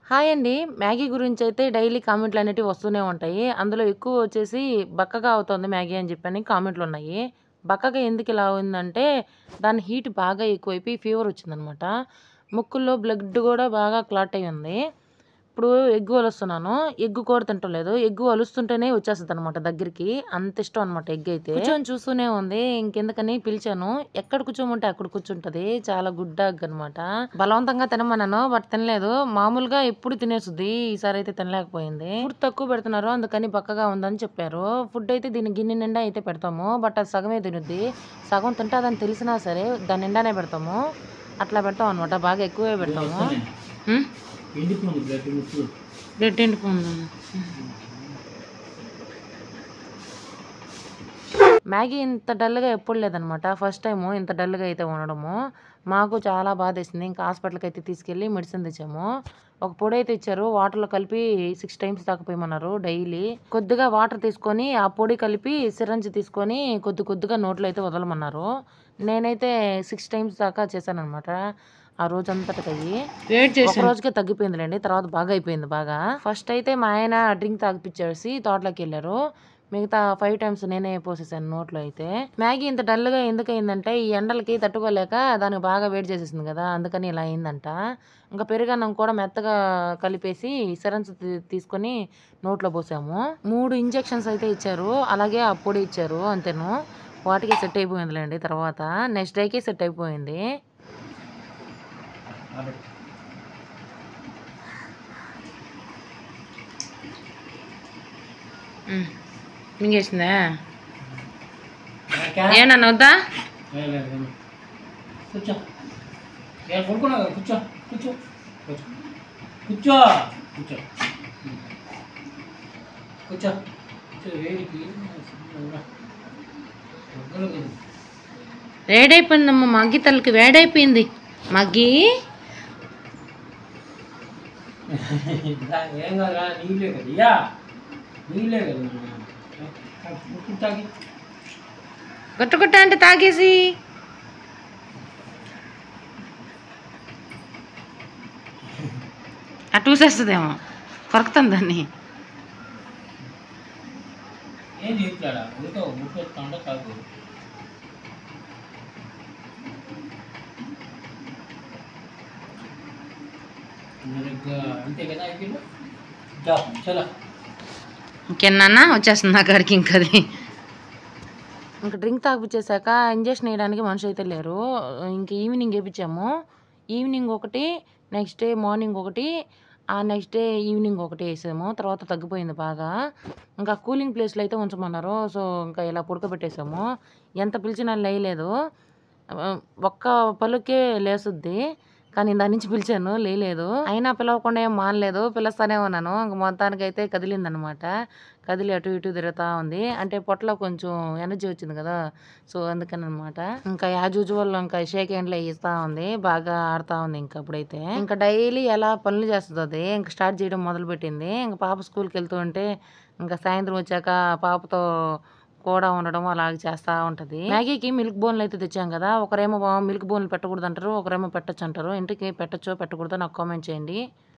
Hi అండి. Maggi గురించయితే daily కామెంట్‌లనేటివి వస్తూనే ఉంటాయి. అందులో ఎక్కువ వచ్చేసి బక్కగా అవుతోంది మ్యాగీ అని చెప్పని కామెంట్‌లున్నాయి. బక్కగా ఎందుకిలా అయిందంటే దాని హీట్ బాగా ఎక్కువైపోయి ఫీవరొచ్చిందనమాట. ముక్కుల్లో బ్లడ్ గూడా బాగా క్లాట్ అయ్యుంది. ఇప్పుడు ఎగ్ ఒలుస్తున్నాను. ఎగ్ కూడా తింటలేదు. ఎగ్ ఒలుస్తుంటేనే వచ్చేస్తదనమాట దగ్గరికి. అంత ఇష్టం అనమాట ఎగ్ అయితే. కూర్చొని చూస్తూనే ఉంది. ఇంకెందుకని పిలిచాను. ఎక్కడ కూర్చోమంటే అక్కడ కూర్చుంటది. చాలా గుడ్ డాగ్ అనమాట. బలవంతంగా తినమన్నాను. బట్ తినలేదు. మామూలుగా ఎప్పుడు తినేసుద్ది. ఈసారైతే తినలేకపోయింది. ఫుడ్ తక్కువ పెడుతున్నారు. అందుకని బక్కగా ఉందని చెప్పారు. ఫుడ్ అయితే దీని గిన్నె నిండా అయితే పెడతాము. బట్ అది సగమే తినుద్ది. సగం తింటాదని తెలిసినా సరే దాని నిండానే పెడతాము. అట్లా పెడతాం అనమాట. బాగా ఎక్కువే పెడతాము. బ్లడ్ ఎండిపోయింది. మ్యాగీ ఇంత డల్‌గా ఎప్పుడు లేదనమాట. ఫస్ట్ టైము ఇంత డల్‌గా అయితే ఉండడము. మాకు చాలా బాధేసింది. ఇంకా హాస్పిటల్‌కైతే తీసుకెళ్ళి మెడిసిన్ తెచ్చాము. ఒక పొడైతే ఇచ్చారు. వాటర్‌లో కలిపి 6 టైమ్స్ దాకా పొయమన్నారు డైలీ. కొద్దిగా వాటర్ తీసుకొని, ఆ పొడి కలిపి సిరంజ్ తీసుకొని కొద్ది కొద్దిగా నోట్లో అయితే వదలమన్నారు. నేనైతే 6 టైమ్స్ దాకా చేశాననమాట. ఆ రోజంతటికయ్యి. ఒక రోజుకే తగ్గిపోయిందిలెండి. తర్వాత బాగా అయిపోయింది బాగా. ఫస్ట్ అయితే మా ఆయన డ్రింక్ తాగిపిచ్చేసి తోటలోకెళ్లారు. మిగతా 5 టైమ్స్ నేనే పోసేసాను నోట్లో అయితే. మ్యాగీ ఇంత డల్‌గా ఎందుకయిందంటే ఈ ఎండలకి తట్టుకోలేక దానికి బాగా వేడి చేసేసింది గదా! అందుకని ఇలా అయిందంట. ఇంకా పెరుగన్నం కూడా మెత్తగా కలిపేసి సిరంజ్ తీసుకొని నోట్లో పోసాము. 3 ఇంజెక్షన్స్ అయితే ఇచ్చారు. అలాగే ఆ పొడి ఇచ్చారు అంతేను. వాటికి సెట్ అయిపోయిందిలెండి తర్వాత. నెక్స్ట్ డేకే సెట్ అయిపోయింది. మింగేసిందా? ఏనన్నా వద్దా? కూర్చో పడుకున్నా కూర్చో కూర్చో కూర్చో కూర్చో కూర్చో వేడికి వేడైపోయిందమ్మ మగ్గి తలకి వేడైపోయింది. మగ్గి ఏం కదా నీళ్ళే కదా నీళ్ళే కదా తాగి గట్టుగుట్ట అంటే తాగేసి అటు చూసేస్తుందేమో కొరకుతాం దాన్ని. ఏం చెప్తాడా ఊరికే ముట్టు వస్తుంటే కాదు అంతే కదా అయిపోయింది చలో ఇంకెన్నా వచ్చేస్తుంది నా కాడికి ఇంకది. ఇంకా డ్రింక్ తాగిపించేశాక ఇంజెక్షన్ వేయడానికి మనిషి అయితే లేరు. ఇంక ఈవినింగ్ వేయించాము. ఈవినింగ్ ఒకటి, నెక్స్ట్ డే మార్నింగ్ ఒకటి, ఆ నెక్స్ట్ డే ఈవినింగ్ ఒకటి వేసాము. తర్వాత తగ్గిపోయింది బాగా. ఇంకా కూలింగ్ ప్లేస్లో అయితే ఉంచమన్నారు. సో ఇంకా ఇలా పడుకోబెట్టేసాము. ఎంత పిలిచినా లేయలేదు. ఒక్క పలుకే లేసుద్ది. కానీ దాని నుంచి పిలిచాను లేయలేదు. అయినా పిలవకుండా ఏం మానలేదు. పిలుస్తానే ఉన్నాను. ఇంక మొత్తానికైతే కదిలిందనమాట. కదిలి అటు ఇటు తిరుగుతా ఉంది. అంటే పొట్టలో కొంచెం ఎనర్జీ వచ్చింది కదా! సో అందుకని అనమాట. ఇంకా యాజ్ యూజువల్ ఇంకా షేక్ హ్యాండ్‌లు ఇస్తా ఉంది. బాగా ఆడుతా ఉంది ఇంక అప్పుడైతే. ఇంకా డైలీ ఎలా పనులు చేస్తదో అది. ఇంక స్టార్ట్ చేయడం మొదలుపెట్టింది. ఇంక పాప స్కూల్‌కెళ్తూ ఉంటే ఇంకా సాయంత్రం వచ్చాక పాపతో కూడా ఉండడం అలాగ చేస్తా ఉంటది. మ్యాగీకి మిల్క్ బోన్‌లు అయితే తెచ్చాం కదా! ఒకరేమో మిల్క్ బోన్‌లు పెట్టకూడదంటారు. ఒకరేమో పెట్టొచ్చంటారు. ఇంతకీ పెట్టొచ్చో పెట్టకూడదో నాకు కామెంట్ చేయండి.